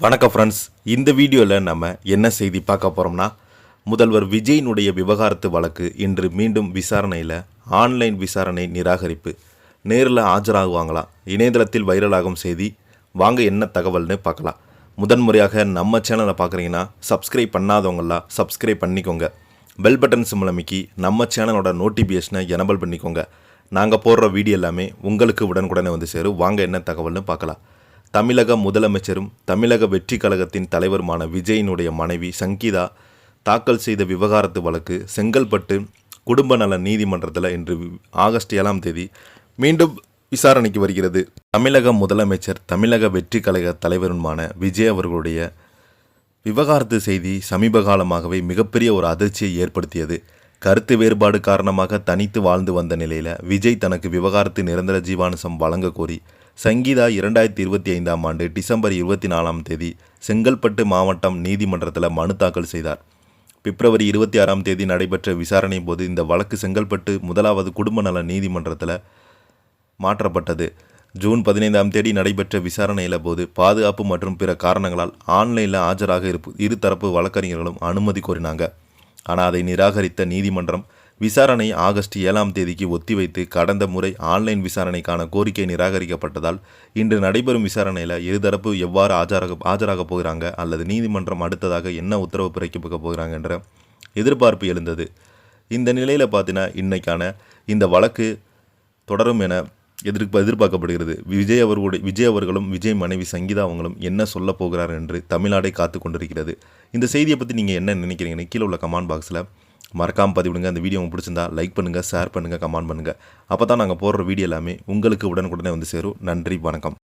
வணக்கம் ஃப்ரெண்ட்ஸ், இந்த வீடியோவில் நம்ம என்ன செய்தி பார்க்க போகிறோம்னா, முதல்வர் விஜயினுடைய விவகாரத்து வழக்கு இன்று மீண்டும் விசாரணையில் ஆன்லைன் விசாரணை நிராகரிப்பு. நேரில் ஆஜராகுவாங்களா? இணையதளத்தில் வைரலாகும் செய்தி. வாங்க என்ன தகவல்னு பார்க்கலாம். முதன்முறையாக நம்ம சேனலை பார்க்குறீங்கன்னா சப்ஸ்கிரைப் பண்ணாதவங்களாம் சப்ஸ்கிரைப் பண்ணிக்கோங்க. பெல் பட்டன் சிம்பிள் அமைக்கி நம்ம சேனலோட நோட்டிஃபிகேஷனை எனபிள் பண்ணிக்கோங்க. நாங்கள் போடுற வீடியோ எல்லாமே உங்களுக்கு உடனுக்குடனே வந்து சேரும். வாங்க என்ன தகவல்னு பார்க்கலாம். தமிழக முதலமைச்சரும் தமிழக வெற்றி கழகத்தின் தலைவருமான விஜயினுடைய மனைவி சங்கீதா தாக்கல் செய்த விவகாரத்து வழக்கு செங்கல்பட்டு குடும்ப நல நீதிமன்றத்தில் இன்று ஆகஸ்ட் 7ஆம் தேதி மீண்டும் விசாரணைக்கு வருகிறது. தமிழக முதலமைச்சர் தமிழக வெற்றி கழக தலைவருமான விஜய் அவர்களுடைய விவகாரத்து செய்தி சமீப காலமாகவே மிகப்பெரிய ஒரு அதிர்ச்சியை ஏற்படுத்தியது. கருத்து வேறுபாடு காரணமாக தனித்து வாழ்ந்து வந்த நிலையில் விஜய் தனக்கு விவகாரத்து நிரந்தர ஜீவானுசம் வழங்க கோரி சங்கீதா 2025ஆம் ஆண்டு டிசம்பர் 24ஆம் தேதி செங்கல்பட்டு மாவட்டம் நீதிமன்றத்தில் மனு தாக்கல் செய்தார். பிப்ரவரி 26ஆம் தேதி நடைபெற்ற விசாரணை போது இந்த வழக்கு செங்கல்பட்டு முதலாவது குடும்ப நல நீதிமன்றத்தில் மாற்றப்பட்டது. ஜூன் 15ஆம் தேதி நடைபெற்ற விசாரணையில் போது பாதுகாப்பு மற்றும் பிற காரணங்களால் ஆன்லைனில் ஆஜராக இருதரப்பு வழக்கறிஞர்களும் அனுமதி கோரினாங்க. ஆனால் அதை நிராகரித்த நீதிமன்றம் விசாரணை ஆகஸ்ட் 7ஆம் தேதிக்கு ஒத்திவைத்து கடந்த முறை ஆன்லைன் விசாரணைக்கான கோரிக்கை நிராகரிக்கப்பட்டதால் இன்று நடைபெறும் விசாரணையில் இருதரப்பு எவ்வாறு ஆஜராக போகிறாங்க அல்லது நீதிமன்றம் அடுத்ததாக என்ன உத்தரவு பிறப்பிக்க போகிறாங்க என்ற எதிர்பார்ப்பு எழுந்தது. இந்த நிலையில் பார்த்தீங்கன்னா இன்னைக்கான இந்த வழக்கு தொடரும் என எதிர்பார்க்கப்படுகிறது. விஜய் அவர்களும் விஜய் மனைவி சங்கீதா அவங்களும் என்ன சொல்ல போகிறார் என்று தமிழ்நாடே காத்து கொண்டிருக்கிறது. இந்த செய்தியை பற்றி நீங்கள் என்ன நினைக்கிறீங்கன்னு கீழே உள்ள கமெண்ட் பாக்ஸில் மறக்காமல் பதிவிடுங்க. அந்த வீடியோ உங்களுக்கு பிடிச்சிருந்தா லைக் பண்ணுங்கள், ஷேர் பண்ணுங்கள், கமெண்ட் பண்ணுங்கள். அப்போ தான் நாங்கள் போடுற வீடியோ எல்லாமே உங்களுக்கு உடனுக்குடனே வந்து சேரும். நன்றி, வணக்கம்.